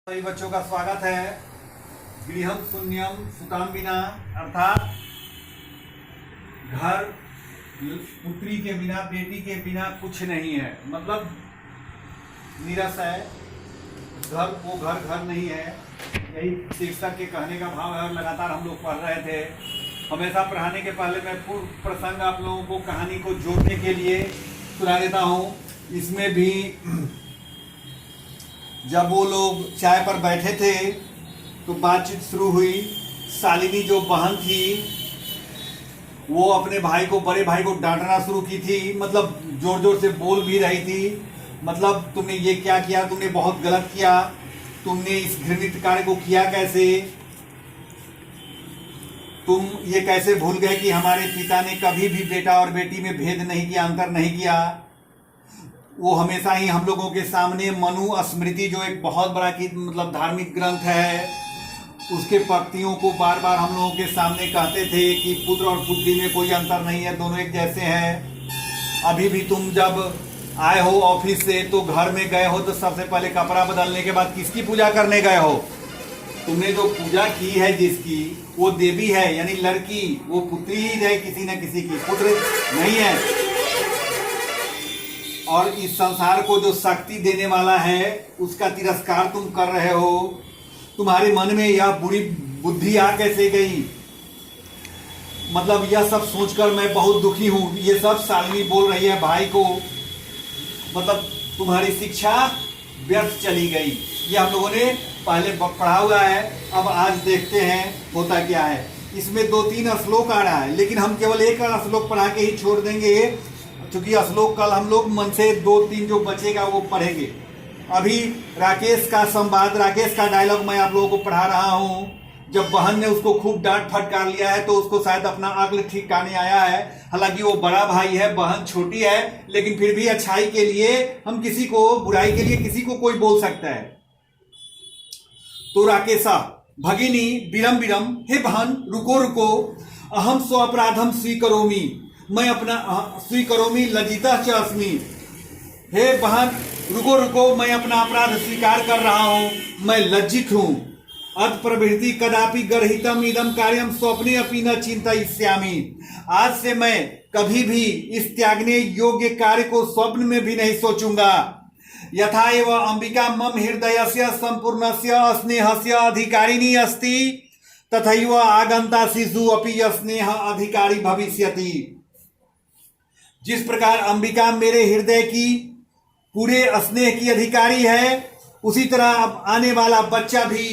सभी बच्चों का स्वागत है। गृहम शून्यम सुताम बिना, अर्थात घर पुत्री के बिना, बेटी के बिना कुछ नहीं है। मतलब नीरस है, घर वो घर नहीं है। यही शिक्षक के कहने का भाव है और लगातार हम लोग पढ़ रहे थे। हमेशा पढ़ाने के पहले मैं पूर्व प्रसंग आप लोगों को कहानी को जोड़ने के लिए सुना देता हूँ। इसमें भी जब वो लोग चाय पर बैठे थे तो बातचीत शुरू हुई। शालिनी जो बहन थी वो अपने भाई को, बड़े भाई को डांटना शुरू की थी। मतलब जोर जोर से बोल भी रही थी। मतलब तुमने ये क्या किया, तुमने बहुत गलत किया, तुमने इस घृणित कार्य को किया कैसे, तुम ये कैसे भूल गए कि हमारे पिता ने कभी भी बेटा और बेटी में भेद नहीं किया, अंतर नहीं किया। वो हमेशा ही हम लोगों के सामने मनु स्मृति, जो एक बहुत बड़ा की मतलब धार्मिक ग्रंथ है, उसके पंक्तियों को बार बार हम लोगों के सामने कहते थे कि पुत्र और पुत्री में कोई अंतर नहीं है, दोनों एक जैसे हैं। अभी भी तुम जब आए हो ऑफिस से तो घर में गए हो तो सबसे पहले कपड़ा बदलने के बाद किसकी पूजा करने गए हो? तुमने जो पूजा की है जिसकी, वो देवी है, यानी लड़की, वो पुत्री ही है किसी न किसी की, पुत्र नहीं है। और इस संसार को जो शक्ति देने वाला है उसका तिरस्कार तुम कर रहे हो। तुम्हारे मन में यह बुरी बुद्धि आ कैसे गई? मतलब यह सब सोचकर मैं बहुत दुखी हूं। ये सब शालिनी बोल रही है भाई को। मतलब तुम्हारी शिक्षा व्यर्थ चली गई। ये हम लोगों ने पहले पढ़ा हुआ है। अब आज देखते हैं होता क्या है। इसमें 2-3 श्लोक आ रहा है, लेकिन हम केवल एक श्लोक पढ़ा के ही छोड़ देंगे, क्योंकि श्लोक कल हम लोग मन से 2-3 जो बचेगा वो पढ़ेंगे। अभी राकेश का संवाद, राकेश का डायलॉग मैं आप लोगों को पढ़ा रहा हूँ। जब बहन ने उसको खूब डांट फटकार लिया है तो उसको शायद अपना अक्ल ठिकाने आया है। हालांकि वो बड़ा भाई है, बहन छोटी है, लेकिन फिर भी अच्छाई के लिए हम किसी को, बुराई के लिए किसी को कोई बोल सकता है। तो राकेशा भगिनी विरम विरम, हे बहन रुको रुको, अहम स्व अपराधम स्वीकरोमि, मैं अपना स्वीकरोमि लज्जिता च अस्मि। हे बहन रुको रुको, मैं अपना अपराध स्वीकार कर रहा हूं, मैं लज्जित हूं। अत प्रवृत्ति कदापि गर्हितम इदम कार्यम स्वप्ने अपि न चिंतयिष्यामि। आज से मैं कभी भी इस त्यागने योग्य कार्य को स्वप्न में भी नहीं सोचूंगा। यथा एव अंबिका मम हृदयस्य संपूर्णस्य स्नेहस्य अधिकारिणी अस्ति, तथैव आगंता शिशु अपि स्नेह अधिकारी भविष्यति। जिस प्रकार अंबिका मेरे हृदय की पूरे स्नेह की अधिकारी है, उसी तरह अब आने वाला बच्चा भी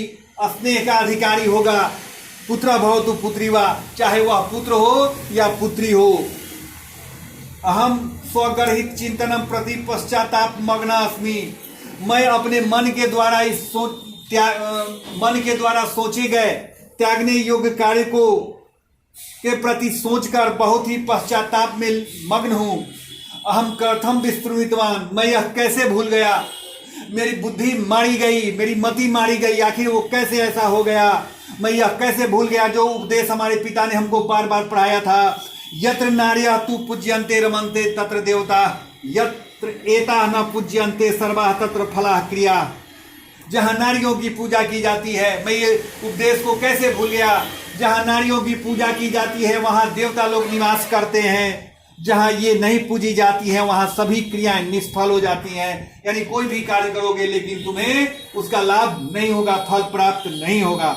स्नेह का अधिकारी होगा। पुत्र भवतु पुत्री वा, चाहे वह पुत्र हो या पुत्री हो। अहम स्वगर्हित चिंतनम प्रति पश्चाताप मग्न अस्मि, मैं अपने मन के द्वारा मन के द्वारा सोचे गए त्यागने योग्य कार्य को के प्रति सोचकर बहुत ही पश्चाताप में मग्न हूं। अहम कथम विस्मृतवान, मैं यह कैसे भूल गया? मेरी बुद्धि मारी गई, मेरी मति मारी गई। आखिर वो कैसे ऐसा हो गया? मैं यह कैसे भूल गया जो उपदेश हमारे पिता ने हमको बार बार पढ़ाया था। यत्र नार्यः तु पूज्यन्ते रमन्ते तत्र देवता, यत्र एता न पूज्यन्ते सर्वाः तत्र फलाः क्रिया। जहाँ नारियों की पूजा की जाती है, मैं ये उपदेश को कैसे भूल गया? जहाँ नारियों की पूजा की जाती है वहाँ देवता लोग निवास करते हैं। जहाँ ये नहीं पूजी जाती है वहाँ सभी क्रियाएं निष्फल हो जाती हैं। यानी कोई भी कार्य करोगे लेकिन तुम्हें उसका लाभ नहीं होगा, फल प्राप्त नहीं होगा।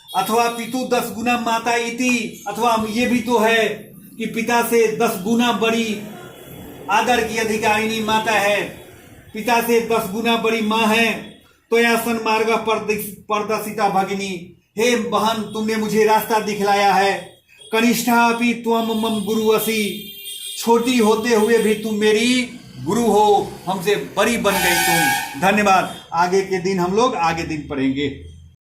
अथवा पितु 10 गुना माता इति, अथवा ये भी तो है कि पिता से 10 गुना बड़ी आदर की अधिकारिणी माता है, पिता से 10 गुना बड़ी माँ है। तो या सन्मार्ग प्रदर्शिता भगिनी, हे बहन तुमने मुझे रास्ता दिखलाया है। कनिष्ठा अपि त्वम मम गुरु असि, छोटी होते हुए भी तुम मेरी गुरु हो, हमसे बड़ी बन गई तुम। धन्यवाद। आगे के दिन हम लोग आगे दिन पढ़ेंगे।